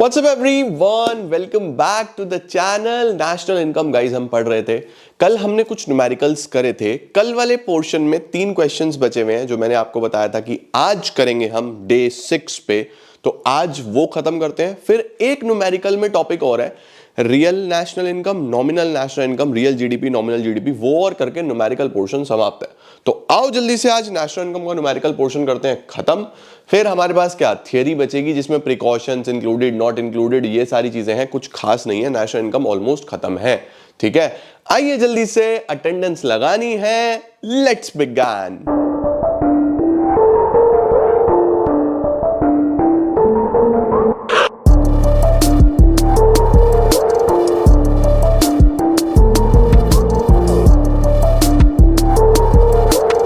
WhatsApp everyone, welcome back to the channel. National income guys हम पढ़ रहे थे। कल हमने कुछ न्यूमेरिकल्स करे थे। कल वाले पोर्शन में 3 क्वेश्चंस बचे हुए हैं जो मैंने आपको बताया था कि आज करेंगे हम डे 6 पे। तो आज वो खत्म करते हैं। फिर एक न्यूमेरिकल में टॉपिक और है, real national income, nominal national income, real GDP, nominal GDP, वो और करके न्यूमेरिकल पोर्शन समाप्त है। तो आओ जल्दी से आज नेशनल इनकम का न्यूमेरिकल पोर्शन करते हैं खत्म। फिर हमारे पास क्या थियरी बचेगी जिसमें प्रिकॉशंस इंक्लूडेड, नॉट इंक्लूडेड, ये सारी चीजें हैं, कुछ खास नहीं है। नेशनल इनकम ऑलमोस्ट खत्म है। ठीक है, आइए जल्दी से अटेंडेंस लगानी है। Let's begin.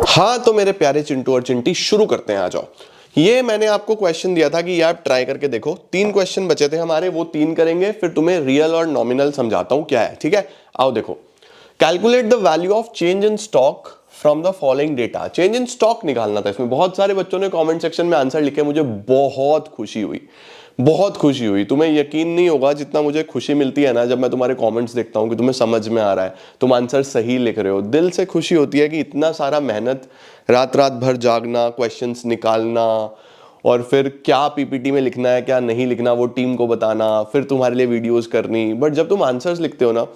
हाँ तो मेरे प्यारे चिंटू और चिंटी शुरू करते हैं। आ जाओ। ये मैंने आपको क्वेश्चन दिया था कि यार ट्राई करके देखो। 3 क्वेश्चन बचे थे हमारे, वो 3 करेंगे, फिर तुम्हें रियल और नॉमिनल समझाता हूं क्या है। ठीक है, आओ देखो। Calculate the value of change in stock from the following data. Change in stock निकालना था। इसमें बहुत सारे बच्चों ने कमेंट सेक्शन में आंसर लिखे, मुझे बहुत खुशी हुई, बहुत खुशी हुई। तुम्हें यकीन नहीं होगा जितना मुझे खुशी मिलती है ना जब मैं तुम्हारे कमेंट्स देखता हूं कि तुम्हें समझ में आ रहा है, तुम आंसर सही लिख रहे हो। दिल से खुशी होती है कि इतना सारा मेहनत, रात रात भर जागना, क्वेश्चंस निकालना, और फिर क्या पीपीटी में लिखना है क्या नहीं लिखना वो टीम को बताना, फिर तुम्हारे लिए वीडियोस करनी। बट जब तुम आंसर्स लिखते हो ना,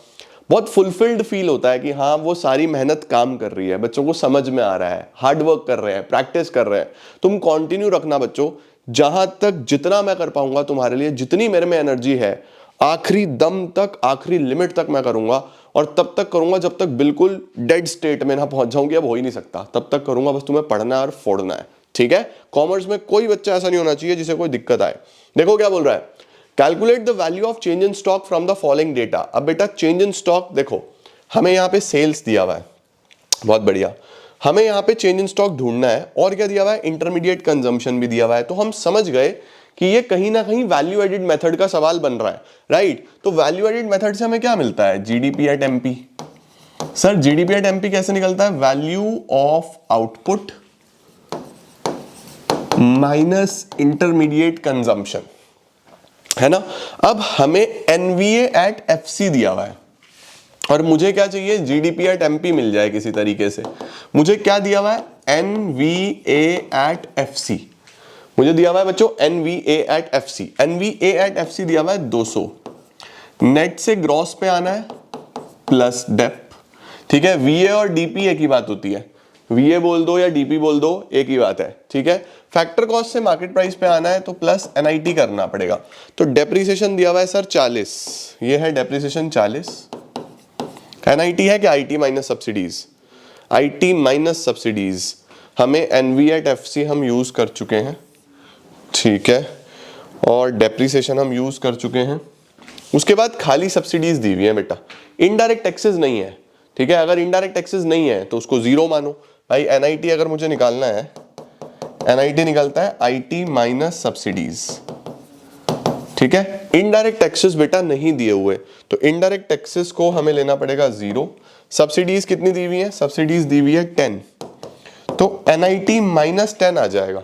बहुत फुलफिल्ड फील होता है कि हाँ वो सारी मेहनत काम कर रही है, बच्चों को समझ में आ रहा है, हार्ड वर्क कर रहे हैं, प्रैक्टिस कर रहे हैं। तुम कंटिन्यू रखना बच्चों, जहां तक जितना मैं कर पाऊंगा तुम्हारे लिए, जितनी मेरे में एनर्जी है, आखिरी दम तक, आखिरी लिमिट तक मैं करूंगा। और तब तक करूंगा जब तक बिल्कुल डेड स्टेट में ना पहुंच जाऊंगी, अब हो ही नहीं सकता, तब तक करूंगा। बस तुम्हें पढ़ना है और फोड़ना है। ठीक है, कॉमर्स में कोई बच्चा ऐसा नहीं होना चाहिए जिसे कोई दिक्कत आए। देखो क्या बोल रहा है, calculate the value of change in stock from the following data. अब बेटा चेंज इन स्टॉक देखो, हमें यहाँ पे सेल्स दिया हुआ है, बहुत बढ़िया। हमें यहाँ पे चेंज इन स्टॉक ढूंढना है, और क्या दिया हुआ है, इंटरमीडिएट कंजम्पशन भी दिया हुआ है। तो हम समझ गए कि ये कहीं ना कहीं वैल्यू एडिड मेथड का सवाल बन रहा है, राइट। तो वैल्यू एडिड मेथड से हमें क्या मिलता है, GDP at MP. Sir GDP at MP कैसे निकलता है, value of output minus intermediate consumption, है ना। अब हमें एनवीए एट एफसी दिया हुआ है, और मुझे क्या चाहिए, जीडीपी एट एमपी मिल जाए किसी तरीके से। मुझे क्या दिया हुआ है, एनवीए एट एफसी। मुझे दिया हुआ है बच्चों NVA at FC. NVA at FC दिया हुआ है 200। नेट से ग्रॉस पे आना है प्लस डेप। ठीक है, वीए और डीपी एक ही बात होती है, वीए बोल दो या डीपी बोल दो, एक ही बात है। ठीक है, फैक्टर कॉस्ट से मार्केट प्राइस पे आना है तो प्लस एनआईटी करना पड़ेगा। तो डेप्रिसिएशन दिया हुआ है सर 40, ये है डेप्रिसिएशन 40। एनआईटी है क्या, IT minus subsidies, IT minus subsidies. हमें एनवी एट एफसी हम यूज कर चुके हैं, ठीक है, और डेप्रिसिएशन हम यूज कर चुके हैं। उसके बाद खाली सब्सिडीज दी हुई है बेटा, इनडायरेक्ट टैक्सेस नहीं है। ठीक है, अगर इनडायरेक्ट टैक्सेस नहीं है तो उसको जीरो मानो भाई। एनआईटी अगर मुझे निकालना है, एनआईटी निकलता है आईटी माइनस सब्सिडीज। ठीक है, इनडायरेक्ट टैक्सेस बेटा नहीं दिए हुए, तो इनडायरेक्ट टैक्सेस को हमें लेना पड़ेगा 0। सब्सिडीज कितनी दी हुई है, सब्सिडीज दी हुई है 10, तो एनआईटी माइनस 10 आ जाएगा,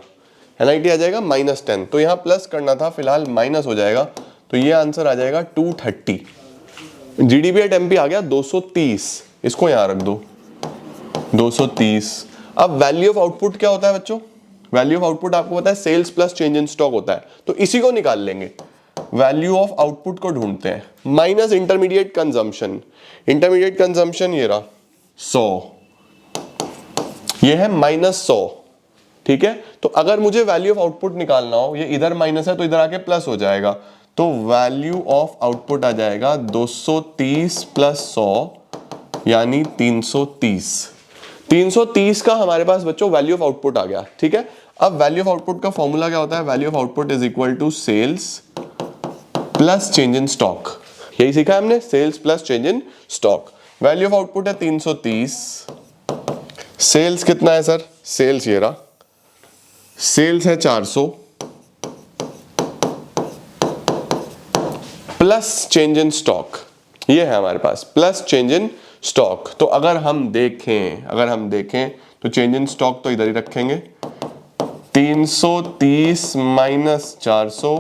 एनआईटी आ जाएगा माइनस 10। तो यहां प्लस करना था, फिलहाल माइनस हो जाएगा, तो ये आंसर आ जाएगा 230। जीडीपी एट एमपी आ गया 230, इसको यहां रख दो 230। अब वैल्यू ऑफ आउटपुट क्या होता है बच्चों, वैल्यू ऑफ आउटपुट आपको पता है sales plus change in stock होता है, तो इसी को निकाल लेंगे। वैल्यू ऑफ आउटपुट को ढूंढते हैं, minus intermediate consumption. Intermediate consumption ये रहा 100, ये है -100। ठीक है, तो अगर मुझे वैल्यू ऑफ आउटपुट निकालना हो, ये इधर माइनस है तो इधर आके प्लस हो जाएगा, तो वैल्यू ऑफ आउटपुट आ जाएगा 230 प्लस 100 यानी 330। 330 का हमारे पास बच्चों वैल्यू ऑफ आउटपुट आ गया। ठीक है, अब वैल्यू ऑफ आउटपुट का फॉर्मूला क्या होता है, value of output is equal to sales plus change in stock. यही सीखा हमने, sales plus change in stock. Value of output है 330, सेल्स कितना है सर, सेल्स ये रहा, सेल्स है 400 प्लस चेंज इन स्टॉक, ये है हमारे पास प्लस चेंज इन स्टॉक। तो अगर हम देखें तो चेंज इन स्टॉक तो इधर ही रखेंगे, 330 माइनस 400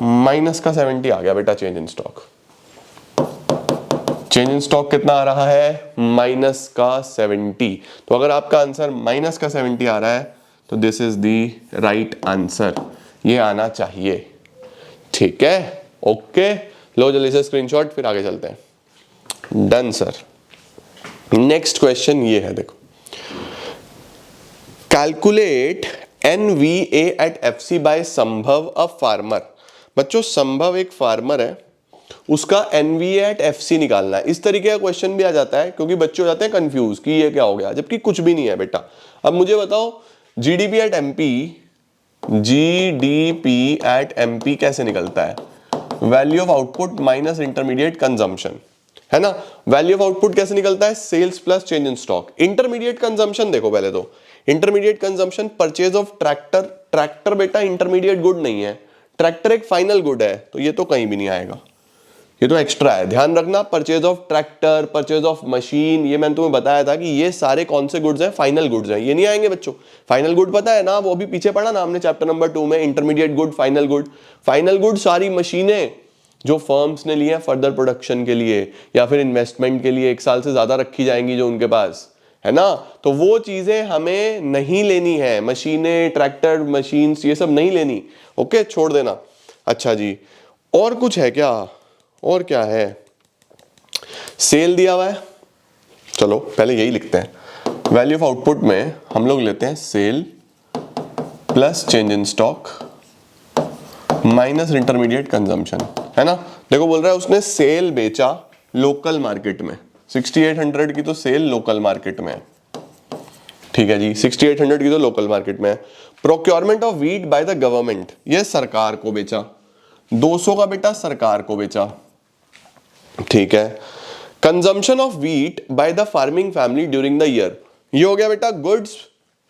माइनस का 70 आ गया बेटा change in stock. Change in stock कितना आ रहा है? माइनस का 70। तो अगर आपका आंसर माइनस का 70 आ रहा है तो this is the right answer, ये आना चाहिए। ठीक है, ओके, लो जल्दी से स्क्रीनशॉट, फिर आगे चलते हैं। Done sir. नेक्स्ट क्वेश्चन ये है, देखो, calculate NVA at FC by Sambhav a farmer. बच्चों संभव एक फार्मर है, उसका NVA एट FC निकालना है। इस तरीके का क्वेश्चन भी आ जाता है क्योंकि बच्चे हो जाते हैं कंफ्यूज कि ये क्या हो गया, जबकि कुछ भी नहीं है बेटा। अब मुझे बताओ GDP at MP, GDP at MP कैसे निकलता है? Value of output minus intermediate consumption, है ना। वैल्यू ऑफ आउटपुट कैसे निकलता है? Sales plus change in stock. Intermediate consumption देखो पहले तो, intermediate consumption purchase of tractor. Tractor बेटा इंटरमीडिएट गुड नहीं है, ट्रैक्टर एक फाइनल गुड है, तो ये तो कहीं भी नहीं आएगा, ये तो एक्स्ट्रा है। ध्यान रखना, purchase of tractor, purchase of machine, ये मैंने तुम्हें बताया था कि ये सारे कौन से गुड्स हैं? फाइनल गुड्स हैं, ये नहीं आएंगे बच्चों। फाइनल गुड पता है ना, वो भी पीछे पढ़ा ना हमने चैप्टर नंबर 2 में, intermediate good, final good. Final good सारी मशीनें जो फर्म्स ने ली है फर्दर प्रोडक्शन के लिए या फिर इन्वेस्टमेंट के लिए, 1 साल से ज्यादा रखी जाएंगी जो उनके पास, है ना। तो वो चीजें हमें नहीं लेनी है, मशीनें, ट्रैक्टर, मशीन्स, ये सब नहीं लेनी। ओके, छोड़ देना। अच्छा जी, और कुछ है क्या? और क्या है? सेल दिया हुआ है, चलो पहले यही लिखते हैं। वैल्यू ऑफ आउटपुट में हम लोग लेते हैं sale plus change in stock minus intermediate consumption, है ना। देखो बोल रहा है उसने सेल बेचा लोकल मार्केट में, 6800 की तो सेल लोकल मार्केट में है। ठीक है जी, 6800 की तो लोकल मार्केट में है। Procurement of wheat by the government, ये सरकार को बेचा, 200 का बेटा सरकार को बेचा। ठीक है। Consumption of wheat by the farming family during the year, ये हो गया बेटा goods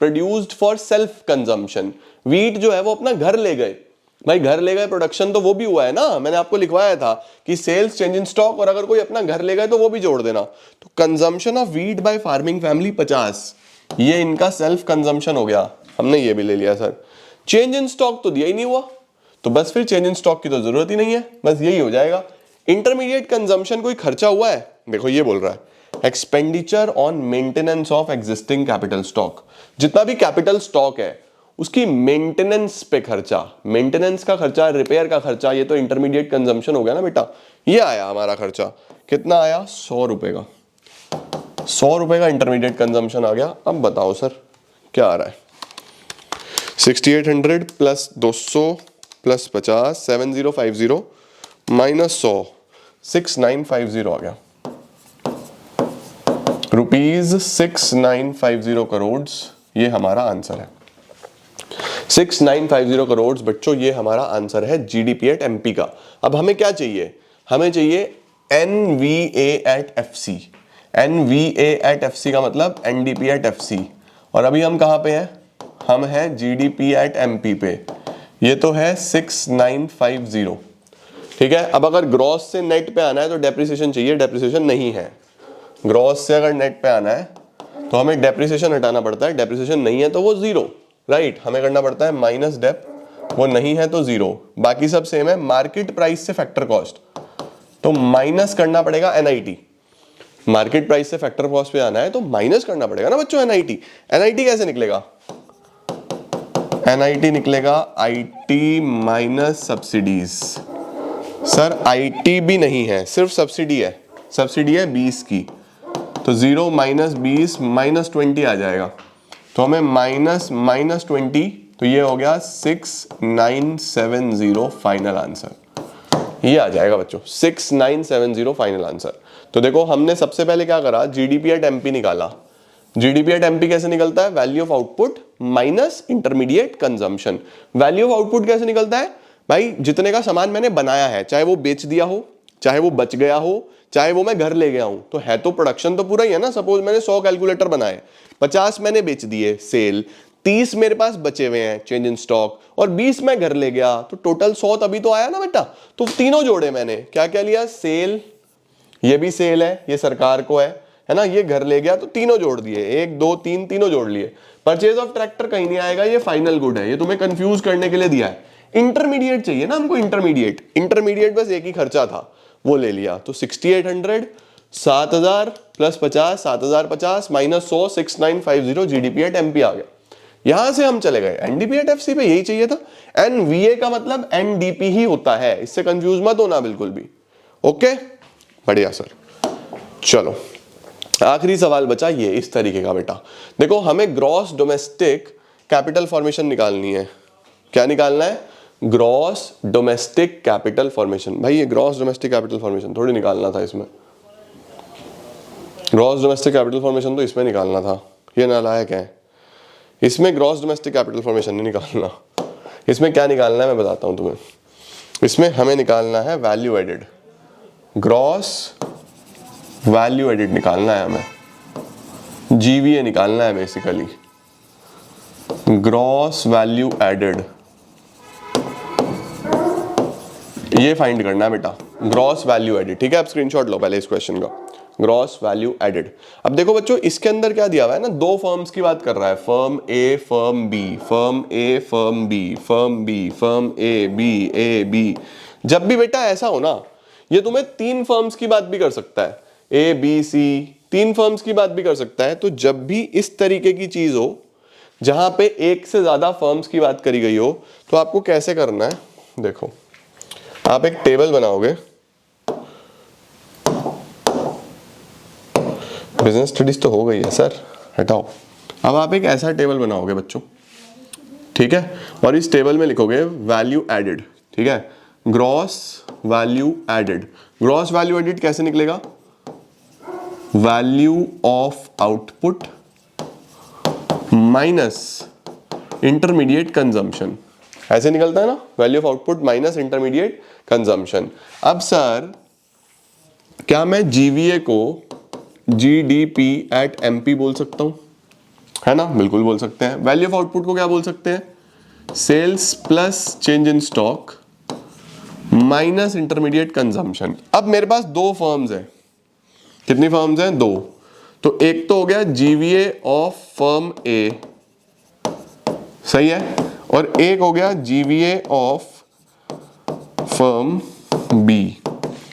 produced for self consumption. Wheat जो है वो अपना घर ले गए, भाई घर ले गए, प्रोडक्शन तो वो भी हुआ है ना, मैंने आपको लिखवाया था कि सेल्स, चेंज इन स्टॉक, और अगर कोई अपना घर ले गए तो वो भी जोड़ देना। तो consumption of wheat by farming family 50, ये इनका सेल्फ कंजम्पशन हो गया, हमने ये भी ले लिया सर। चेंज इन स्टॉक तो दिया ही नहीं हुआ, तो बस फिर चेंज इन स्टॉक की तो जरूरत ही नहीं है, बस यही हो जाएगा। इंटरमीडिएट कंजम्पशन कोई खर्चा हुआ है? देखो ये बोल रहा है expenditure on maintenance of existing capital stock, जितना भी कैपिटल स्टॉक है उसकी मेंटेनेंस पे खर्चा, मेंटेनेंस का खर्चा, रिपेयर का खर्चा, ये तो इंटरमीडिएट कंजम्पशन हो गया ना बेटा। ये आया हमारा खर्चा, कितना आया? 100 रुपए का। 100 रुपए का इंटरमीडिएट कंजम्पशन आ गया। अब बताओ सर क्या आ रहा है? 6800 प्लस 200 प्लस 50, 7050 माइनस 100, 6950 आ गया। रुपीज 6950 करोड़, ये हमारा आंसर है। 6950 करोड़ बच्चों, ये हमारा आंसर है जीडीपी एट एमपी का। अब हमें क्या चाहिए? हमें चाहिए NVA at FC. NVA at FC का मतलब एनडीपी एट एफसी, और अभी हम कहां पे हैं? हम हैं जीडीपी एट एमपी पे। ये तो है 6950। ठीक है। अब अगर ग्रॉस से नेट पे आना है तो डेप्रिसिएशन चाहिए, डेप्रिसिएशन नहीं है। ग्रॉस से अगर नेट पे आना है तो हमें डेप्रिसिएशन हटाना पड़ता है, डेप्रिसिएशन नहीं है तो वो जीरो, राइट। हमें करना पड़ता है माइनस डेप, वो नहीं है तो जीरो, बाकी सब सेम है। मार्केट प्राइस से फैक्टर कॉस्ट, तो माइनस करना पड़ेगा एनआईटी। मार्केट प्राइस से फैक्टर कॉस्ट पे आना है तो माइनस करना पड़ेगा ना बच्चों एनआईटी। एनआईटी कैसे निकलेगा? एनआईटी निकलेगा IT minus subsidies. Sir IT भी नहीं है, सिर्फ सब्सिडी है, सब्सिडी है 20 की, तो 0 माइनस 20 माइनस 20 आ जाएगा। तो हमें माइनस 20, तो ये हो गया 6970 फाइनल आंसर, ये आ जाएगा बच्चों 6970 फाइनल आंसर। तो देखो हमने सबसे पहले क्या करा, जीडीपी एट एमपी निकाला। जीडीपी एट एमपी कैसे निकलता है? Value of output minus intermediate consumption. Value of output कैसे निकलता है? भाई जितने का सामान मैंने बनाया है, चाहे वो बेच दिया हो, चाहे वो बच गया हो, चाहे वो मैं घर ले गया हूं, तो है तो प्रोडक्शन तो पूरा ही है ना। सपोज मैंने 100 कैलकुलेटर बनाए, 50 मैंने बेच दिए सेल, 30 मेरे पास बचे हुए हैं चेंज इन स्टॉक, और 20 मैं घर ले गया, तो टोटल 100 तभी तो आया ना बेटा। तो तीनों जोड़े मैंने, क्या क्या लिया? सेल, ये भी सेल है, ये सरकार को है ना, ये घर ले गया, तो तीनों जोड़ दिए, 1 2 3 तीनों जोड़ लिए। परचेज ऑफ ट्रैक्टर कहीं नहीं आएगा, ये फाइनल गुड है, ये तुम्हें कंफ्यूज करने के लिए दिया है। इंटरमीडिएट चाहिए ना हमको, इंटरमीडिएट बस एक ही खर्चा था वो ले लिया। तो 6800 7000 plus 50 7050 minus 100 6950 GDP at MP आ गया। यहां से हम चले गए एनडीपी एट एफसी पे, यही चाहिए था। एनवीए का मतलब एनडीपी ही होता है, इससे कंफ्यूज मत होना बिल्कुल भी। ओके बढ़िया सर। चलो आखिरी सवाल बचा ये इस तरीके का बेटा, देखो हमें ग्रॉस डोमेस्टिक कैपिटल फॉर्मेशन निकालनी है। क्या निकालना है? Gross domestic capital formation. भाई ये ग्रॉस डोमेस्टिक कैपिटल फॉर्मेशन थोड़ी निकालना था इसमें, ग्रॉस डोमेस्टिक कैपिटल फॉर्मेशन तो इसमें निकालना था। ये नालायक है, इसमें ग्रॉस डोमेस्टिक कैपिटल फॉर्मेशन नहीं निकालना। इसमें क्या निकालना है मैं बताता हूं तुम्हें। इसमें हमें निकालना है value added, gross value added निकालना है हमें, जीवीए निकालना है बेसिकली, ग्रॉस वैल्यू एडेड, ये फाइंड करना है बेटा, ग्रॉस वैल्यू एडेड। ठीक है, आप स्क्रीनशॉट लो पहले इस क्वेश्चन का, ग्रॉस वैल्यू एडेड। अब देखो बच्चों इसके अंदर क्या दिया हुआ है ना, दो फर्म्स की बात कर रहा है, firm A firm B, firm A firm B, firm B firm A B. जब भी बेटा ऐसा हो ना, ये तुम्हें तीन फर्म्स की बात भी कर सकता है, ए बी सी, तीन फर्म्स की बात भी कर सकता है। तो जब भी इस तरीके की चीज हो जहां पे एक से ज्यादा फर्म्स की बात करी गई हो, तो आपको कैसे करना है, देखो आप एक टेबल बनाओगे, बिजनेस स्टडीज तो हो गई है सर, हटाओ। अब आप एक ऐसा टेबल बनाओगे बच्चों, ठीक है, और इस टेबल में लिखोगे वैल्यू एडेड। ठीक है, gross value added. Gross value added कैसे निकलेगा? Value of output minus intermediate consumption, ऐसे निकलता है ना, value of output minus intermediate consumption. अब सर क्या मैं जीवीए को जीडीपी एट एमपी बोल सकता हूं? है ना, बिल्कुल बोल सकते हैं। वैल्यू ऑफ आउटपुट को क्या बोल सकते हैं? Sales plus change in stock minus intermediate consumption. अब मेरे पास दो फर्म्स हैं, कितनी फर्म्स हैं? दो। तो एक तो हो गया जीवीए ऑफ फर्म ए, सही है, और एक हो गया जीवीए ऑफ फर्म बी।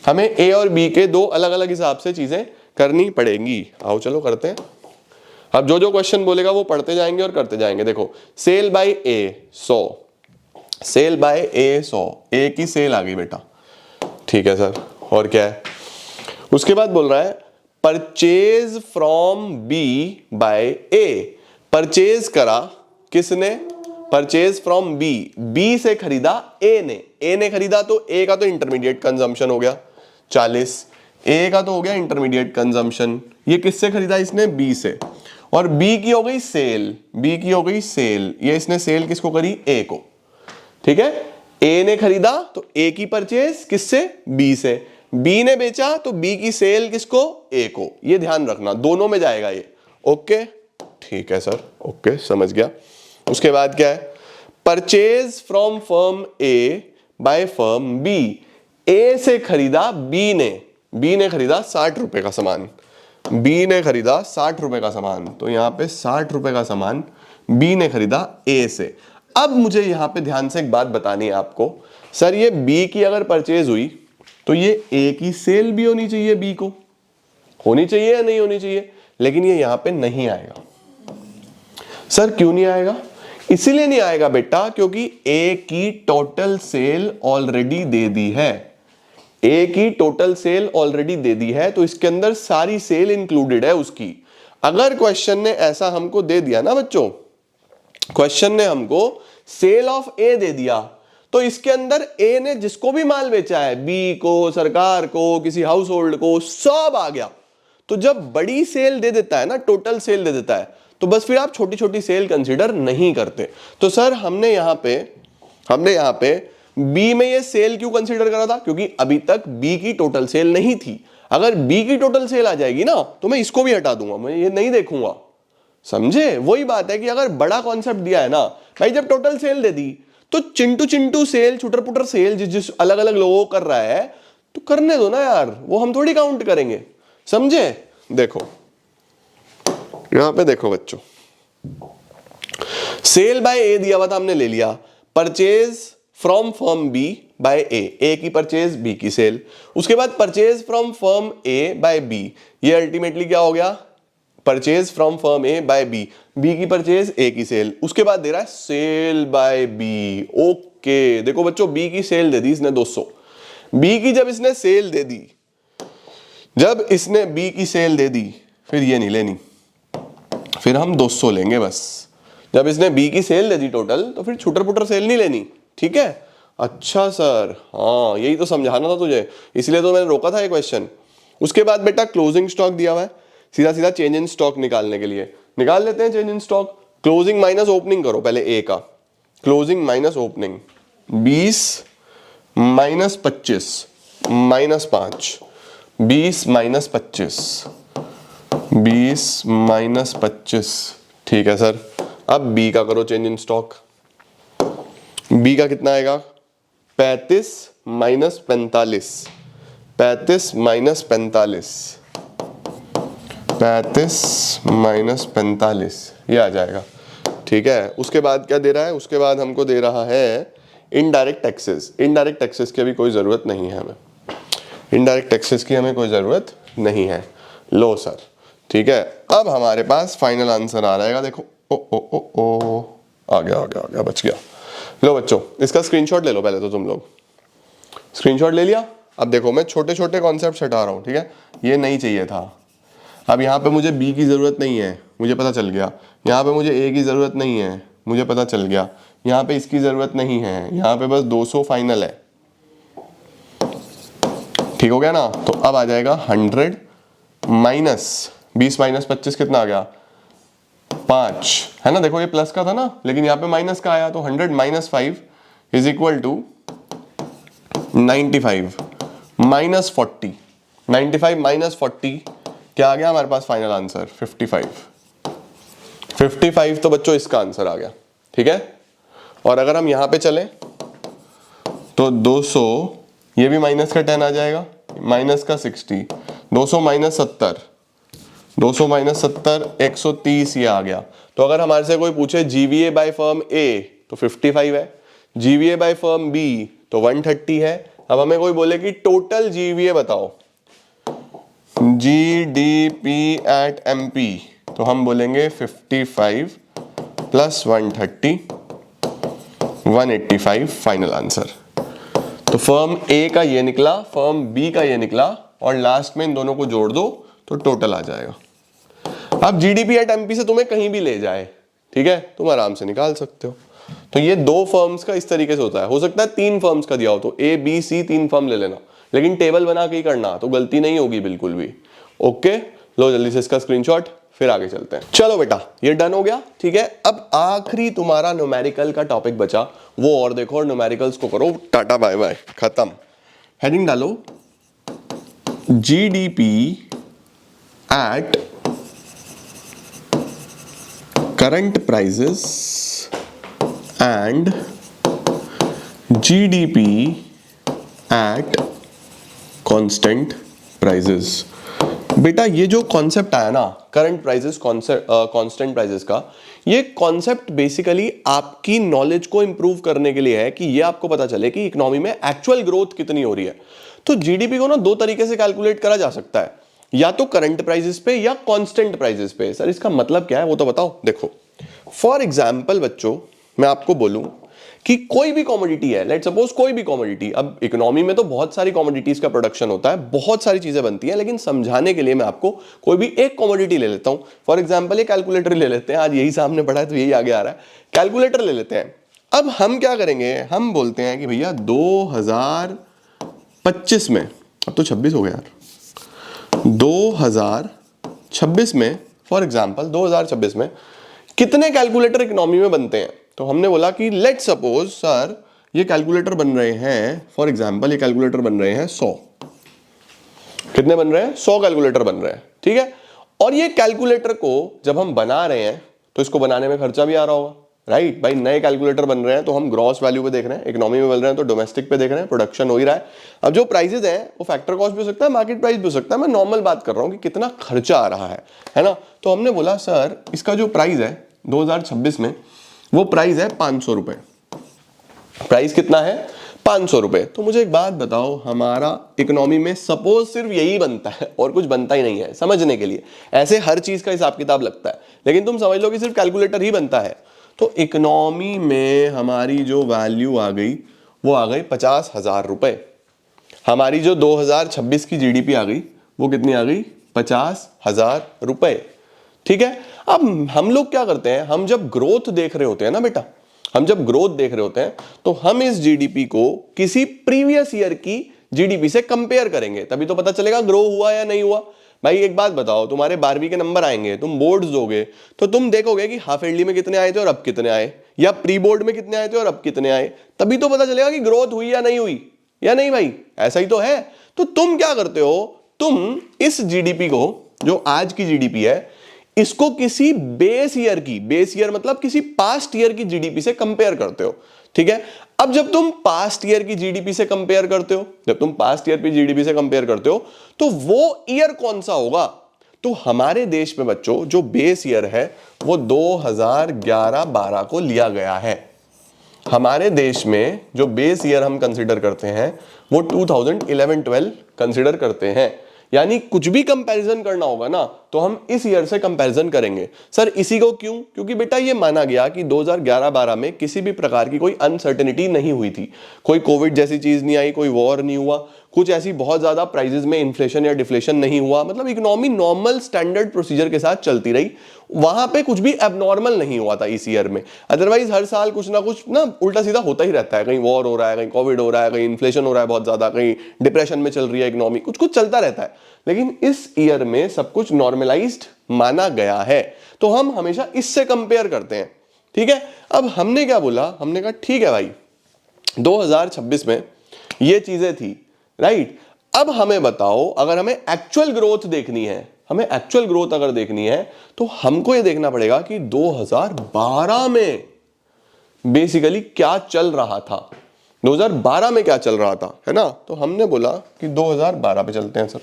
हमें ए और बी के दो अलग अलग हिसाब से चीजें करनी पड़ेंगी। आओ चलो करते हैं। अब जो जो क्वेश्चन बोलेगा वो पढ़ते जाएंगे और करते जाएंगे। देखो सेल बाय ए 100, सेल बाय ए 100, ए की सेल आ गई बेटा, ठीक है सर। और क्या है उसके बाद? बोल रहा है purchase from B by A. Purchase करा किसने? परचेज फ्रॉम बी, बी से खरीदा ए ने, ए ने खरीदा तो ए का तो इंटरमीडिएट कंजम्पशन हो गया 40, ए का तो हो गया इंटरमीडिएट कंजम्पशन। ये किससे खरीदा इसने? बी से। और बी की हो गई सेल, बी की हो गई सेल, ये इसने सेल किसको करी? ए को। ठीक है, ए ने खरीदा तो ए की परचेज किससे? बी से। बी ने बेचा तो बी की सेल किसको? ए को। ये ध्यान रखना, दोनों में जाएगा ये। ओके ठीक है सर, ओके समझ गया। उसके बाद क्या है? Purchase from firm A by firm B. A से खरीदा बी ने, बी ने खरीदा 60 रुपए का सामान, बी ने खरीदा 60 रुपए का सामान, तो यहां पे 60 रुपए का सामान बी ने खरीदा ए से। अब मुझे यहां पे ध्यान से एक बात बतानी है आपको, सर ये बी की अगर परचेज हुई तो ये ए की सेल भी होनी चाहिए, बी को होनी चाहिए या नहीं होनी चाहिए? लेकिन ये यहां पे नहीं आएगा। सर क्यों नहीं आएगा? इसीलिए नहीं आएगा बेटा क्योंकि ए की टोटल सेल ऑलरेडी दे दी है, ए की टोटल सेल ऑलरेडी दे दी है, तो इसके अंदर सारी सेल इंक्लूडेड है उसकी। अगर क्वेश्चन ने ऐसा हमको दे दिया ना बच्चों, क्वेश्चन ने हमको सेल ऑफ ए दे दिया, तो इसके अंदर ए ने जिसको भी माल बेचा है, बी को, सरकार को, किसी हाउस होल्ड को, सब आ गया। तो जब बड़ी सेल दे देता है ना, टोटल सेल दे देता है, तो बस फिर आप छोटी छोटी सेल कंसीडर नहीं करते। तो सर हमने यहां पे बी में ये सेल क्यों कंसीडर करा था? क्योंकि अभी तक बी की टोटल सेल नहीं थी। अगर बी की टोटल सेल आ जाएगी ना तो मैं इसको भी हटा दूंगा, मैं ये नहीं देखूंगा। समझे? वही बात है कि अगर बड़ा कॉन्सेप्ट दिया है ना भाई, जब टोटल सेल दे दी तो चिंटू सेल, छुटर पुटर सेल जिस अलग अलग लोगों को कर रहा है, तो करने दो ना यार, वो हम थोड़ी काउंट करेंगे। समझे? देखो यहां पे देखो बच्चों, सेल बाय ए दिया हुआ था, हमने ले लिया। Purchase from firm B by A की परचेज बी की सेल, उसके बाद purchase from firm A by B, ये अल्टीमेटली क्या हो गया, purchase from firm A by B, B की परचेज ए की सेल, उसके बाद दे रहा है सेल बाय बी। ओके देखो बच्चों, बी की सेल दे दी इसने 200, बी की जब इसने सेल दे दी, जब इसने बी की सेल दे दी, फिर ये नहीं लेनी, फिर हम 200 लेंगे बस। जब इसने बी की सेल दे दी टोटल, तो फिर छुटर पुटर सेल नहीं लेनी, ठीक है। अच्छा सर, हाँ यही तो समझाना था तुझे, इसलिए तो मैंने रोका था ये क्वेश्चन। उसके बाद बेटा क्लोजिंग स्टॉक दिया हुआ है, सीधा सीधा चेंज इन स्टॉक निकालने के लिए निकाल लेते हैं change in stock. Closing minus opening करो पहले ए का, closing minus opening, 20 minus 25 minus 5, 20 minus 25, 20 minus 25, ठीक है सर। अब बी का करो चेंज इन स्टॉक, बी का कितना आएगा, 35 माइनस 45, 35 माइनस 45, 35 माइनस 45, ये आ जाएगा, ठीक है। उसके बाद क्या दे रहा है, उसके बाद हमको दे रहा है इनडायरेक्ट टैक्सेस। इनडायरेक्ट टैक्सेस की अभी कोई ज़रूरत नहीं है हमें, इनडायरेक्ट टैक्सेस की हमें कोई ज़रूरत नहीं है। लो सर, ठीक है। अब हमारे पास फाइनल आंसर आ रहेगा, देखो ओ ओ ओ ओ आ गया आ गया आ गया, बच गया। लो बच्चों, इसका स्क्रीनशॉट ले लो पहले तो, तुम लोग स्क्रीनशॉट ले लिया। अब देखो मैं छोटे छोटे कॉन्सेप्ट हटा रहा हूँ, ठीक है, ये नहीं चाहिए था। अब यहाँ पे मुझे बी की ज़रूरत नहीं है, मुझे पता चल गया। यहाँ पे मुझे ए की ज़रूरत नहीं है, मुझे पता चल गया। यहाँ पे इसकी ज़रूरत नहीं है, यहाँ पे बस 200 फाइनल है, ठीक हो गया ना। तो अब आ जाएगा 100 माइनस 20 माइनस 25 कितना आ गया, 5, है ना। देखो ये प्लस का था ना, लेकिन यहाँ पे माइनस का आया, तो 100 minus 5 is equal to 95 minus 40, 95 minus 40 क्या आ गया हमारे पास फाइनल आंसर, 55। 55 तो बच्चों इसका आंसर आ गया, ठीक है। और अगर हम यहाँ पे चलें तो 200, ये भी माइनस का 10 आ जाएगा, माइनस का 60, 200 माइनस 70, 200 माइनस 70, 130 ये आ गया। तो अगर हमारे से कोई पूछे जीवीए बाय फर्म ए तो 55 है, जीवीए बाय फर्म बी तो 130 है। अब हमें कोई बोले कि टोटल जीवीए बताओ, जीडीपी एट एमपी, तो हम बोलेंगे 55 प्लस 130, 185 फाइनल आंसर। तो फर्म ए का ये निकला, फर्म बी का ये निकला, और लास्ट में इन दोनों को जोड़ दो तो टोटल आ जाएगा। अब जीडीपी एट एमपी से तुम्हें कहीं भी ले जाए, ठीक है, तुम आराम से निकाल सकते हो। तो ये 2 फर्म्स का इस तरीके से होता है। हो सकता है 3 फर्म्स का दिया हो तो ए बी सी 3 फर्म ले लेना, लेकिन टेबल बना के ही करना, तो गलती नहीं होगी बिल्कुल भी। ओके, लो जल्दी से इसका स्क्रीनशॉट, फिर आगे चलते हैं। चलो बेटा, ये डन हो गया, ठीक है। अब आखिरी तुम्हारा न्यूमेरिकल का टॉपिक बचा, वो और देखो, और न्यूमेरिकल्स को करो टाटा बाय बाय, खत्म। हेडिंग डालो, GDP at current prices and GDP at constant prices. बेटा ये जो कॉन्सेप्ट आया ना, करंट प्राइसेस कांस्टेंट प्राइसेस का, ये कॉन्सेप्ट बेसिकली आपकी नॉलेज को इंप्रूव करने के लिए है, कि ये आपको पता चले कि इकोनॉमी में एक्चुअल ग्रोथ कितनी हो रही है। तो जीडीपी को ना 2 तरीके से कैलकुलेट करा जा सकता है, या तो करंट प्राइसेस पे या कांस्टेंट प्राइसेस पे। सर इसका मतलब क्या है वो तो बताओ। देखो फॉर एग्जांपल बच्चों, मैं आपको बोलूं कि कोई भी कमोडिटी है, लेट्स सपोज कोई भी कमोडिटी, अब इकोनॉमी में तो बहुत सारी कमोडिटीज का प्रोडक्शन होता है, बहुत सारी चीजें बनती हैं, लेकिन समझाने के लिए मैं आपको कोई भी एक कमोडिटी ले लेता हूं। फॉर एग्जांपल ये कैलकुलेटर ले लेते हैं, आज यही सामने पड़ा है तो यही आगे आ रहा है, कैलकुलेटर ले लेते हैं। अब हम क्या करेंगे, हम बोलते हैं कि भैया 2025 में, अब तो 26 हो गया यार, 2026 में, फॉर एग्जांपल 2026 में कितने कैलकुलेटर इकोनॉमी में बनते हैं। तो हमने बोला कि लेट्स सपोज सर ये कैलकुलेटर बन रहे हैं, फॉर एग्जांपल ये कैलकुलेटर बन रहे हैं 100, कितने बन रहे हैं, 100 कैलकुलेटर बन रहे हैं, ठीक है। और ये कैलकुलेटर को जब हम बना रहे हैं तो इसको बनाने में खर्चा भी आ रहा होगा, राइट भाई। नए कैलकुलेटर बन रहे हैं तो हम ग्रॉस वैल्यू पे देख रहे हैं, इकोनॉमी में बन रहे हैं तो डोमेस्टिक पे देख रहे हैं, प्रोडक्शन हो ही रहा है। अब जो प्राइसेस हैं वो फैक्टर कॉस्ट भी हो सकता है, मार्केट प्राइस भी हो सकता है, मैं नॉर्मल बात कर रहा हूं कि कितना खर्चा आ रहा है ना। तो हमने बोला सर इसका जो प्राइस है 2026 में, वो प्राइस है 500 रुपए, प्राइस कितना है 500 रुपए। तो मुझे एक बात बताओ, हमारा इकोनॉमी में सपोज सिर्फ यही बनता है और कुछ बनता ही नहीं है समझने के लिए, ऐसे हर चीज का हिसाब किताब लगता है, लेकिन तुम समझ लो कि सिर्फ कैलकुलेटर ही बनता है। तो इकोनॉमी में हमारी जो वैल्यू आ गई वो आ गई 50,000 रुपए। हमारी जो 2026 की जीडीपी आ गई वो कितनी आ गई 50,000 रुपए। ठीक है, अब हम लोग क्या करते हैं, हम जब ग्रोथ देख रहे होते हैं ना बेटा, हम जब ग्रोथ देख रहे होते हैं तो हम इस जीडीपी को किसी प्रीवियस ईयर की जीडीपी से कंपेयर करेंगे, तभी तो पता चलेगा ग्रो हुआ या नहीं हुआ। भाई एक बात बताओ, तुम्हारे 12वीं के नंबर आएंगे, तुम बोर्ड्स दोगे तो तुम देखोगे कि हाफ ईयरली में कितने आए थे और अब कितने आए, या प्री बोर्ड में कितने आए थे और अब कितने आए, तभी तो पता चलेगा कि ग्रोथ हुई या नहीं हुई, या नहीं भाई, ऐसा ही तो है। तो तुम क्या करते हो, तुम इस जीडीपी को, जो आज की जीडीपी है, इसको किसी बेस ईयर की, बेस ईयर मतलब किसी पास्ट ईयर की जीडीपी से कंपेयर करते हो। ठीक है, अब जब तुम पास्ट ईयर की जीडीपी से कंपेयर करते हो, जब तुम पास्ट ईयर की जीडीपी से कंपेयर करते हो तो वो ईयर कौन सा होगा, तो हमारे देश में बच्चों जो बेस ईयर है वो 2011-12 को लिया गया है। हमारे देश में जो बेस ईयर हम कंसीडर करते हैं वो 2011-12 कंसीडर करते हैं। यानी कुछ भी कंपैरिजन करना होगा ना तो हम इस ईयर से कंपैरिजन करेंगे। सर इसी को क्यों, क्योंकि बेटा ये माना गया कि 2011-12 में किसी भी प्रकार की कोई अनसर्टेनिटी नहीं हुई थी, कोई कोविड जैसी चीज नहीं आई, कोई वॉर नहीं हुआ, कुछ ऐसी बहुत ज्यादा प्राइजेस में इन्फ्लेशन या डिफ्लेशन नहीं हुआ, मतलब इकोनॉमी नॉर्मल स्टैंडर्ड प्रोसीजर के साथ चलती रही, वहां पे कुछ भी एबनॉर्मल नहीं हुआ था इस ईयर में। अदरवाइज हर साल कुछ ना उल्टा सीधा होता ही रहता है, कहीं वॉर हो रहा है, कहीं कोविड हो रहा है, कहीं इन्फ्लेशन हो रहा है बहुत ज्यादा, कहीं डिप्रेशन में चल रही है इकोनॉमी, कुछ कुछ चलता रहता है, लेकिन इस ईयर में सब कुछ नॉर्मलाइज्ड माना गया है, तो हम हमेशा इससे कंपेयर करते हैं। ठीक है, अब हमने क्या बोला, हमने कहा ठीक है भाई 2026 में ये चीजें थी, राइट। अब हमें बताओ, अगर हमें एक्चुअल ग्रोथ देखनी है, हमें एक्चुअल ग्रोथ अगर देखनी है तो हमको ये देखना पड़ेगा कि 2012 में बेसिकली क्या चल रहा था, 2012 में क्या चल रहा था, है ना। तो हमने बोला कि 2012 पे चलते हैं सर,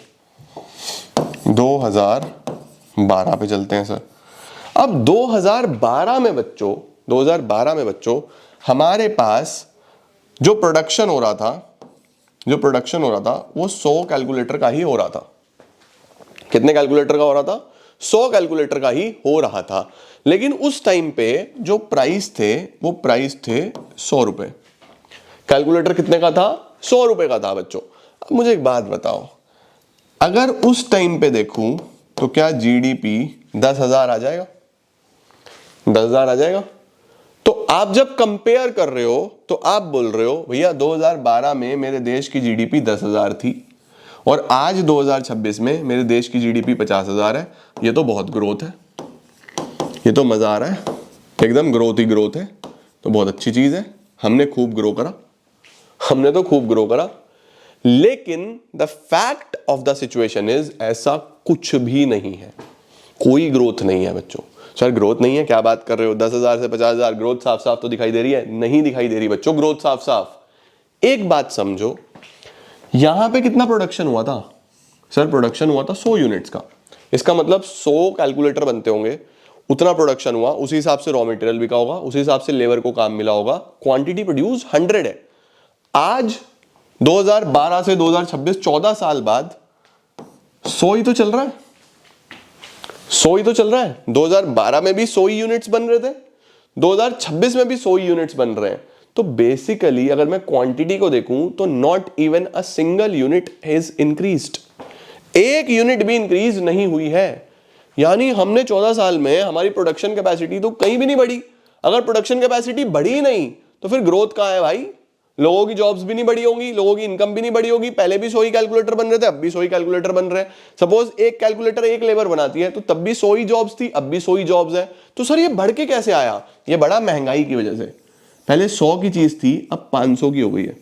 2012 पे चलते हैं सर। अब 2012 में बच्चों, 2012 में बच्चों हमारे पास जो प्रोडक्शन हो रहा था, जो प्रोडक्शन हो रहा था वो 100 कैलकुलेटर का ही हो रहा था। कितने कैलकुलेटर का हो रहा था, 100 कैलकुलेटर का ही हो रहा था। लेकिन उस टाइम पे जो प्राइस थे वो प्राइस थे 100 रुपए। कैलकुलेटर कितने का था, 100 रुपए का था बच्चों। अब मुझे एक बात बताओ, अगर उस टाइम पे देखूं तो क्या जीडीपी 10,000 आ जाएगा, 10,000 आ जाएगा। तो आप जब कंपेयर कर रहे हो तो आप बोल रहे हो भैया 2012 में मेरे देश की जीडीपी 10,000 थी और आज 2026 में मेरे देश की जीडीपी 50,000 है, ये तो बहुत ग्रोथ है, ये तो मजा आ रहा है, एकदम ग्रोथ ही ग्रोथ है, तो बहुत अच्छी चीज है, हमने खूब ग्रो करा, हमने तो खूब ग्रो करा। लेकिन the fact of the situation is ऐसा कुछ भी नहीं है, कोई ग्रोथ नहीं है बच्चों। सर ग्रोथ नहीं है, क्या बात कर रहे हो, 10,000 से 50,000 ग्रोथ साफ साफ तो दिखाई दे रही है, नहीं दिखाई दे रही बच्चों ग्रोथ साफ साफ। एक बात समझो, यहां पे कितना प्रोडक्शन हुआ था, सर प्रोडक्शन हुआ था 100 यूनिट्स का, इसका मतलब 100 कैलकुलेटर बनते होंगे, उतना प्रोडक्शन हुआ, उसी हिसाब से रॉ मटेरियल बिका होगा, उसी हिसाब से लेबर को काम मिला होगा, क्वांटिटी प्रोड्यूस 100 है। आज 2012 से 2026 14 साल बाद 100 ही तो चल रहा है, 100 ही तो चल रहा है। 2012 में भी 100 यूनिट्स बन रहे थे, 2026 में भी 100 यूनिट्स बन रहे हैं। तो बेसिकली अगर मैं क्वांटिटी को देखूं तो not even a single unit is increased, एक यूनिट भी इंक्रीज नहीं हुई है। यानी हमने 14 साल में हमारी प्रोडक्शन कैपेसिटी तो कहीं भी नहीं बढ़ी। अगर प्रोडक्शन कैपेसिटी बढ़ी ही नहीं तो फिर ग्रोथ कहां है भाई, लोगों की जॉब्स भी नहीं बढ़ी होंगी, लोगों की इनकम भी नहीं बढ़ी होगी। पहले भी 100 ही कैलकुलेटर बन रहे थे, अब भी 100 ही कैलकुलेटर बन रहे हैं। सपोज एक कैलकुलेटर एक लेबर बनाती है तो तब भी 100 ही जॉब्स थी, अब भी 100 ही जॉब्स है। तो सर ये बढ़ के कैसे आया, ये बड़ा महंगाई की वजह से। पहले 100 की चीज थी अब 500 की हो गई है,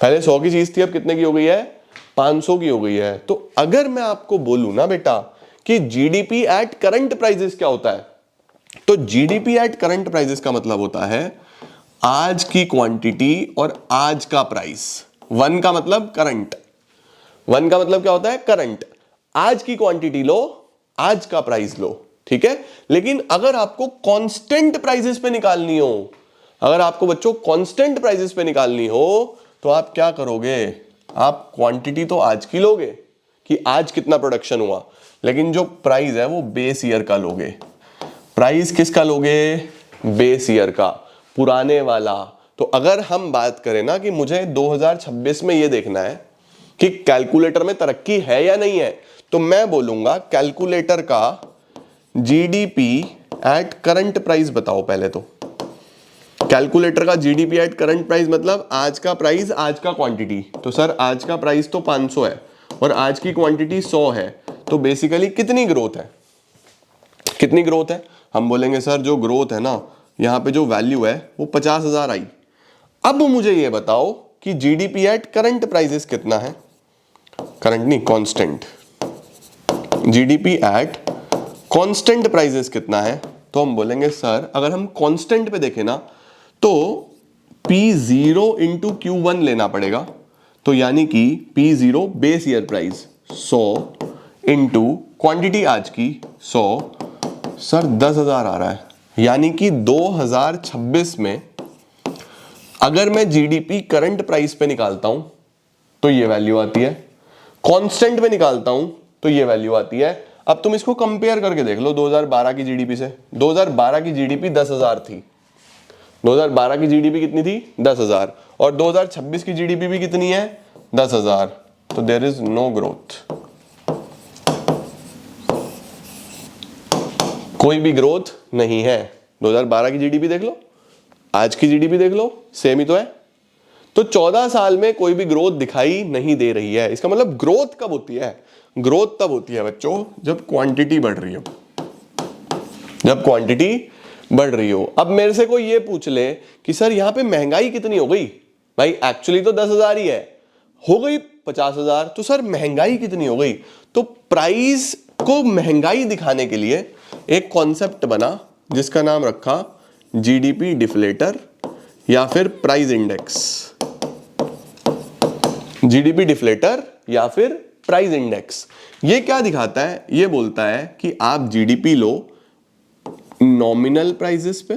पहले 100 की चीज थी अब कितने की हो गई है, 500 की हो गई है। तो अगर मैं आपको बोलूं ना बेटा कि जीडीपी एट करंट प्राइसेस क्या होता है, तो जीडीपी एट करंट प्राइसेस का मतलब होता है आज की क्वांटिटी और आज का प्राइस। वन का मतलब करंट, वन का मतलब क्या होता है, करंट। आज की क्वांटिटी लो, आज का प्राइस लो, ठीक है। लेकिन अगर आपको कांस्टेंट प्राइसेस पे निकालनी हो, अगर आपको बच्चों कांस्टेंट प्राइसेस पे निकालनी हो तो आप क्या करोगे, आप क्वांटिटी तो आज की लोगे कि आज कितना प्रोडक्शन हुआ, लेकिन जो प्राइस है वो बेस ईयर का लोगे। प्राइस किसका लोगे, बेस ईयर का, पुराने वाला। तो अगर हम बात करें ना कि मुझे 2026 में ये देखना है कि कैलकुलेटर में तरक्की है या नहीं है, तो मैं बोलूंगा कैलकुलेटर का जीडीपी एट करंट प्राइस बताओ। पहले तो कैलकुलेटर का जीडीपी एट करंट प्राइस मतलब आज का प्राइस, आज का क्वांटिटी। तो सर आज का प्राइस तो 500 है और आज की क्वांटिटी 100 है, तो बेसिकली कितनी ग्रोथ है, कितनी ग्रोथ है? हम बोलेंगे सर जो ग्रोथ है ना, यहाँ पे जो वैल्यू है वो 50,000 आई। अब मुझे ये बताओ कि जीडीपी एट करंट प्राइसेस कितना है, करंट नहीं constant, GDP at constant prices कितना है? तो हम बोलेंगे सर अगर हम कांस्टेंट पे देखें ना तो P0 इंटू Q1 लेना पड़ेगा। तो यानी कि P0 base year price 100 into quantity आज की 100, सर 10,000 आ रहा है। यानी कि 2026 में अगर मैं जीडीपी करंट प्राइस पे निकालता हूं तो ये वैल्यू आती है, कांस्टेंट पे निकालता हूं तो ये वैल्यू आती है। अब तुम इसको कंपेयर करके देख लो 2012 की जीडीपी से। 2012 की जीडीपी 10,000 थी, 2012 की जीडीपी कितनी थी 10,000, और 2026 की जीडीपी भी कितनी है 10,000। तो देयर इज नो ग्रोथ, कोई भी ग्रोथ नहीं है। 2012 की जीडीपी देख लो, आज की जीडीपी देख लो, सेम ही तो है। तो 14 साल में कोई भी ग्रोथ दिखाई नहीं दे रही है। इसका मतलब ग्रोथ कब होती है, ग्रोथ तब होती है बच्चों जब क्वांटिटी बढ़ रही हो, जब क्वांटिटी बढ़ रही हो। अब मेरे से कोई ये पूछ ले कि सर यहाँ पे महंगाई कितनी हो गई, भाई एक्चुअली तो 10,000 ही है, हो गई 50,000, तो सर महंगाई कितनी हो गई? तो प्राइस को महंगाई दिखाने के लिए एक कॉन्सेप्ट बना जिसका नाम रखा जीडीपी डिफ्लेटर या फिर प्राइस इंडेक्स। जीडीपी डिफ्लेटर या फिर प्राइस इंडेक्स ये क्या दिखाता है, ये बोलता है कि आप जीडीपी लो नॉमिनल प्राइसेस पे,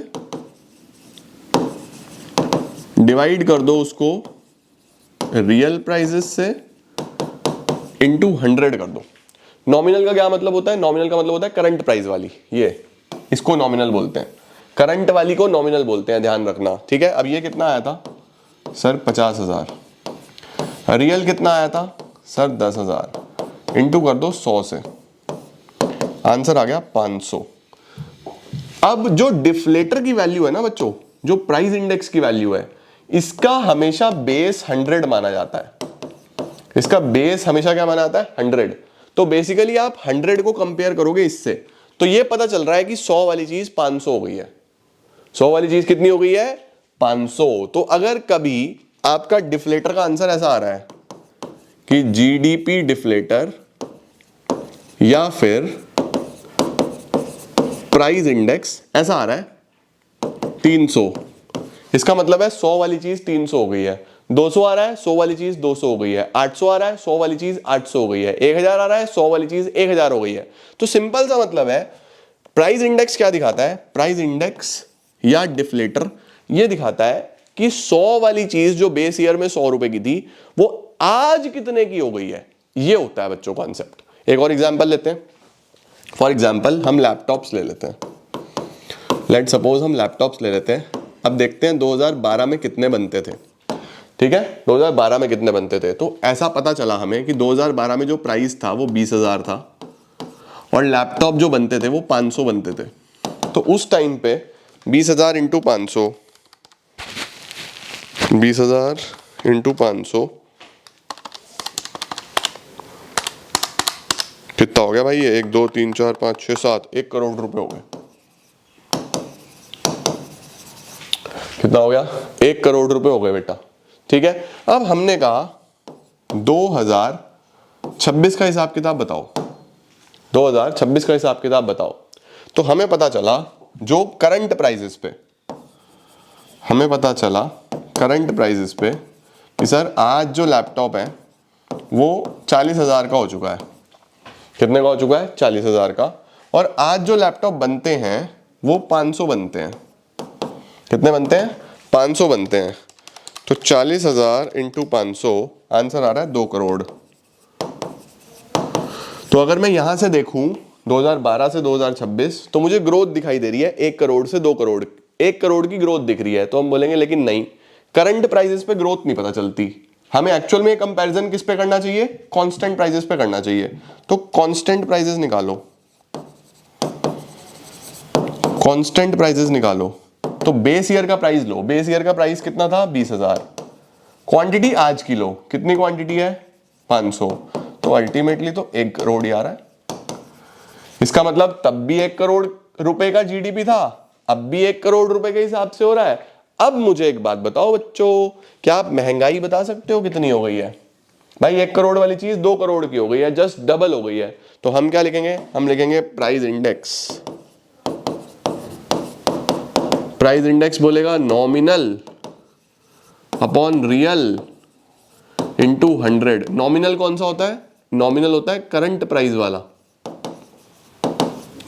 डिवाइड कर दो उसको रियल प्राइसेस से, इनटू 100 कर दो। नॉमिनल का क्या मतलब होता है, नॉमिनल का मतलब होता है करंट प्राइस वाली, ये इसको नॉमिनल बोलते हैं, करंट वाली को नॉमिनल बोलते हैं, ध्यान रखना, ठीक है। अब ये कितना आया था सर 50,000, रियल कितना आया था सर 10,000, इनटू कर दो 100 से, आंसर आ गया 500। अब जो डिफ्लेटर की वैल्यू है ना बच्चों, जो प्राइस इंडेक्स की वैल्यू है, इसका हमेशा बेस 100 माना जाता है, इसका बेस हमेशा क्या माना जाता है 100। तो बेसिकली आप 100 को कंपेयर करोगे इससे, तो ये पता चल रहा है कि 100 वाली चीज 500 हो गई है, 100 वाली चीज कितनी हो गई है 500। तो अगर कभी आपका डिफ्लेटर का आंसर ऐसा आ रहा है कि जीडीपी डिफ्लेटर या फिर प्राइस इंडेक्स ऐसा आ रहा है 300, इसका मतलब है 100 वाली चीज 300 हो गई है, 200 आ रहा है 100 वाली चीज 200 हो गई है, 800 आ रहा है 100 वाली चीज 800 हो गई है, 1000 आ रहा है 100 वाली चीज 1000 हो गई है। तो सिंपल सा मतलब है प्राइस इंडेक्स क्या दिखाता है, प्राइस इंडेक्स या डिफ्लेटर ये दिखाता है कि 100 वाली चीज जो बेस ईयर में 100 रुपए की थी वो आज कितने की हो गई है, ये होता है बच्चों कॉन्सेप्ट। एक और एग्जांपल लेते हैं, फॉर एग्जांपल हम लैपटॉप्स ले लेते हैं, लेट सपोज हम लैपटॉप्स ले लेते हैं। अब देखते हैं 2012 में कितने बनते थे, ठीक है, 2012 में कितने बनते थे। तो ऐसा पता चला हमें कि 2012 में जो प्राइस था वो 20,000 था और लैपटॉप जो बनते थे वो 500 बनते थे। तो उस टाइम पे 20,000 इंटू 500, 20,000 इंटू 500 कितना हो गया भाई, ये 1 2 3 4 5 6 7 1 करोड़ रुपए हो गए। कितना हो गया 1 करोड़ रुपए हो गए बेटा, ठीक है। अब हमने कहा 2026 का हिसाब किताब बताओ, 2026 का हिसाब किताब बताओ। तो हमें पता चला जो करंट प्राइसेस पे, हमें पता चला करंट प्राइसेस पे कि सर आज जो लैपटॉप है वो 40,000 का हो चुका है। कितने का हो चुका है 40,000 का। और आज जो लैपटॉप बनते हैं वो 500 बनते हैं। कितने बनते हैं 500 बनते हैं, तो 40,000 इंटू 500 आंसर आ रहा है 2 करोड़। तो अगर मैं यहां से देखूं 2012 से 2026 तो मुझे ग्रोथ दिखाई दे रही है 1 करोड़ से 2 करोड़, 1 करोड़ की ग्रोथ दिख रही है। तो हम बोलेंगे लेकिन नहीं, करंट प्राइसेस पे ग्रोथ नहीं पता चलती, हमें एक्चुअल में कंपैरिजन किस पे करना चाहिए, कांस्टेंट प्राइसेस पे करना चाहिए। तो कांस्टेंट प्राइसेस निकालो, कांस्टेंट प्राइसेस निकालो। तो बेस ईयर का प्राइस लो, बेस ईयर का प्राइस कितना था 20,000, क्वांटिटी आज की लो, कितनी क्वांटिटी है 500, तो अल्टीमेटली तो 1 करोड़ ही आ रहा है। इसका मतलब तब भी 1 करोड़ रुपए का जीडीपी था, अब भी 1 करोड़ रुपए के हिसाब से हो रहा है। अब मुझे एक बात बताओ बच्चों, क्या आप महंगाई बता सकते हो कितनी हो गई है? भाई 1 करोड़ वाली चीज 2 करोड़ की हो गई है, जस्ट डबल हो गई है। तो हम क्या लिखेंगे, हम लिखेंगे प्राइस इंडेक्स। प्राइस इंडेक्स बोलेगा nominal upon real into 100। Nominal कौन सा होता है? नॉमिनल होता है करंट प्राइस वाला,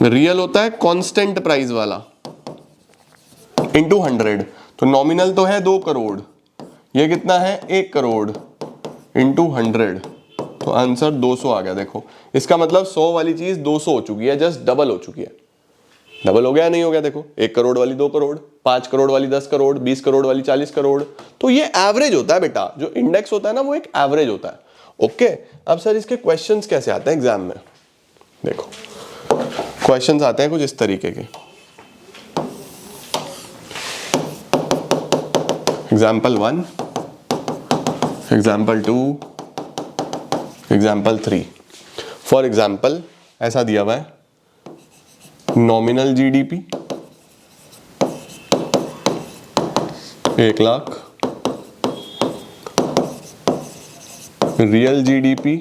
रियल होता है कांस्टेंट प्राइस वाला, इंटू 100। तो नॉमिनल तो है 2 करोड़, ये कितना है 1 करोड़ इंटू 100, तो आंसर 200 आ गया। देखो इसका मतलब 100 वाली चीज 200 हो चुकी है, जस्ट डबल हो चुकी है। डबल हो गया नहीं हो गया? देखो 1 करोड़ वाली 2 करोड़, 5 करोड़ वाली 10 करोड़, 20 करोड़ वाली 40 करोड़। तो ये एवरेज होता है बेटा, जो इंडेक्स होता है ना वो एक एवरेज होता है। ओके, अब सर इसके क्वेश्चंस कैसे आते हैं एग्जाम में? देखो क्वेश्चंस आते हैं कुछ इस तरीके के। Example 1, example 2, example 3। For example ऐसा दिया हुआ है, nominal GDP 1 lakh, real GDP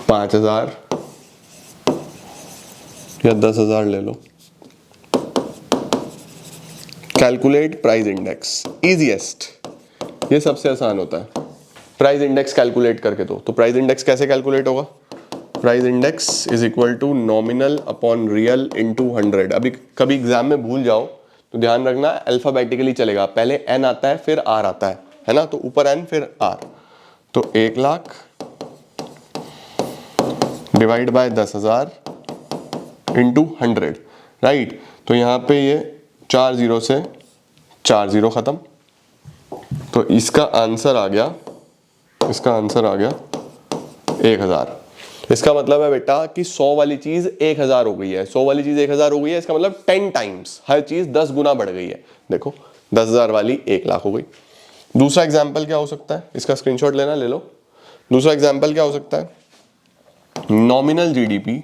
5,000 या 10,000 ले लो। कैलकुलेट प्राइस इंडेक्स, इजीएस्ट, ये सबसे आसान होता है। प्राइस इंडेक्स कैलकुलेट करके दो। तो प्राइस इंडेक्स कैसे कैलकुलेट होगा? Price index is equal to nominal upon real into 100। अभी कभी एग्जाम में भूल जाओ तो ध्यान रखना अल्फाबेटिकली चलेगा, पहले एन आता है फिर आर आता है ना? तो ऊपर एन फिर आर। तो 1 lakh divide by 10,000 into 100, right? तो यहाँ पे ये 4 0 से 4 0 खत्म, तो इसका आंसर आ गया, इसका आंसर आ गया 1,000। इसका मतलब है बेटा कि 100 वाली चीज 1,000 हो गई है, 100 वाली चीज 1,000 हो गई है, इसका मतलब 10 टाइम्स, हर चीज 10 गुना बढ़ गई है। देखो 10,000 वाली 1 लाख हो गई। दूसरा एग्जाम्पल क्या हो सकता है, इसका स्क्रीनशॉट लेना, ले लो। दूसरा एग्जाम्पल क्या हो सकता है, nominal GDP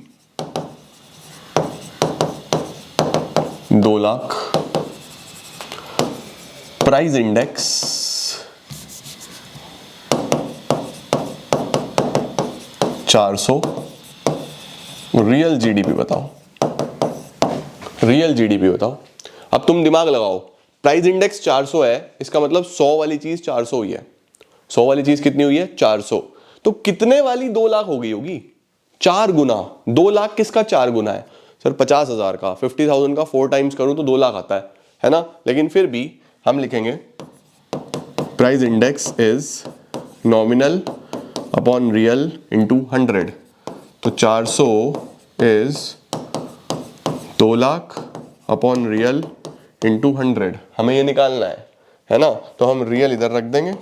2 lakh, price index 400, real GDP बताओ, रियल जीडीपी बताओ। अब तुम दिमाग लगाओ, प्राइस इंडेक्स 400 है, इसका मतलब 100 वाली चीज 400 हुई है। 100 वाली चीज कितनी हुई है? 400। तो कितने वाली 2 लाख हो गई होगी? 4 गुना। 2 लाख किसका 4 गुना है? सर 50,000 का, 50,000 का 4 टाइम्स करूं तो 2 लाख आता है ना? लेकिन फिर भी हम लिखेंगे price index is nominal upon real into 100। तो 400 is 2 lakh upon real into 100, हमें ये निकालना है ना? तो हम रियल इधर रख देंगे,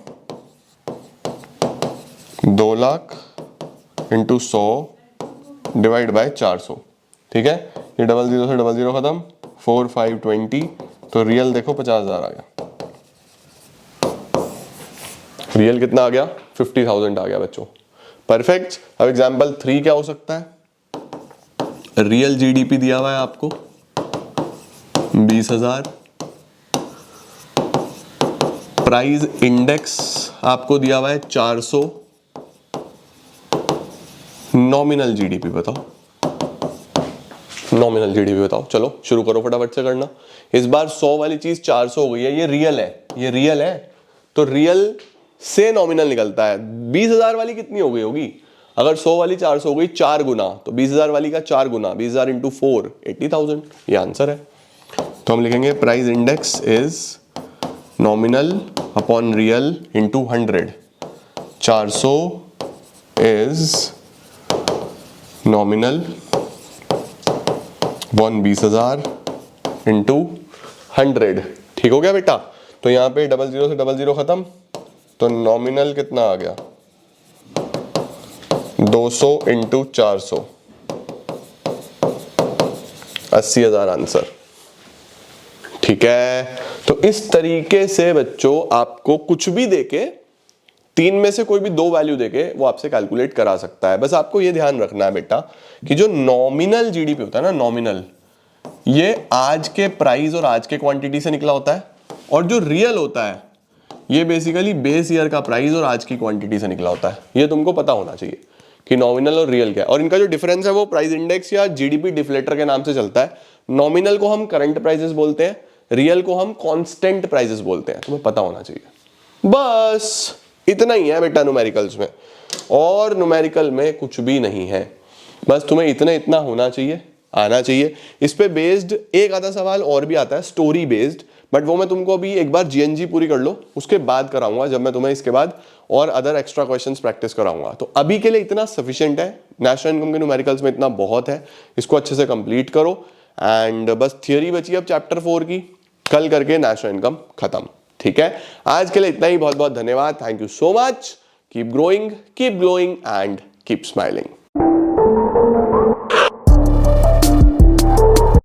2 लाख इंटू 100 डिवाइड बाय 400, ठीक है? ये 00 से 00 खत्म, 4 5 20, तो रियल देखो 50,000 आ गया। रियल कितना आ गया? 50,000 आ गया बच्चों। परफेक्ट। अब एग्जाम्पल 3 क्या हो सकता है? रियल जीडीपी दिया हुआ है आपको 20,000, प्राइस इंडेक्स आपको दिया हुआ है 400, नॉमिनल जीडीपी बताओ, नॉमिनल जीडीपी बताओ। चलो शुरू करो फटाफट से करना। इस बार 100 वाली चीज 400 हो गई है, ये रियल है, ये रियल है, तो रियल से नॉमिनल निकलता है। 20,000 वाली कितनी हो गई होगी? अगर 100 वाली 400 हो गई 4 गुना, तो 20,000 वाली का 4 गुना, 20,000 इंटू 4 80,000, ये आंसर है। तो हम लिखेंगे price index is nominal upon real into 100। 400 is nominal 20,000 into 100। ठीक हो गया बेटा। तो यहाँ पे 00 से 00 खत्म, तो नॉमिनल कितना आ गया 200 इंटू 400, 80,000 आंसर। ठीक है, तो इस तरीके से बच्चों आपको कुछ भी देके, तीन में से कोई भी दो वैल्यू देके वो आपसे कैलकुलेट करा सकता है। बस आपको ये ध्यान रखना है बेटा कि जो नॉमिनल जीडीपी होता है ना, नॉमिनल, ये आज के प्राइस और आज के क्वांटिटी से निकला होता है, और जो रियल होता है ये बेसिकली बेस ईयर का प्राइस और आज की क्वांटिटी से निकला होता है। ये तुमको पता होना चाहिए कि नॉमिनल और रियल क्या है, और इनका जो डिफरेंस है वो प्राइस इंडेक्स या जीडीपी डिफ्लेटर के नाम से चलता है। नॉमिनल को हम करंट प्राइसेस बोलते हैं, रियल को हम कांस्टेंट प्राइसेस बोलते हैं। तुम्हें पता होना चाहिए। बस इतना ही है बेटा न्यूमेरिकल्स में, और न्यूमेरिकल में कुछ भी नहीं है। बस तुम्हें इतना होना चाहिए, आना चाहिए। इस पे बेस्ड एक आधा सवाल और भी आता है स्टोरी बेस्ड, बट वो मैं तुमको अभी एक बार जीएनजी पूरी कर लो उसके बाद कराऊंगा, जब मैं तुम्हें इसके बाद और अदर एक्स्ट्रा क्वेश्चंस प्रैक्टिस कराऊंगा। तो अभी के लिए इतना सफिशिएंट है, नेशनल इनकम के न्यूमेरिकल्स में इतना बहुत है, इसको अच्छे से कंप्लीट करो। एंड बस थियोरी बची अब चैप्टर 4 की, कल करके नेशनल इनकम खत्म। ठीक है, आज के लिए इतना ही। बहुत बहुत धन्यवाद, thank you so much. Keep growing, keep glowing and keep smiling.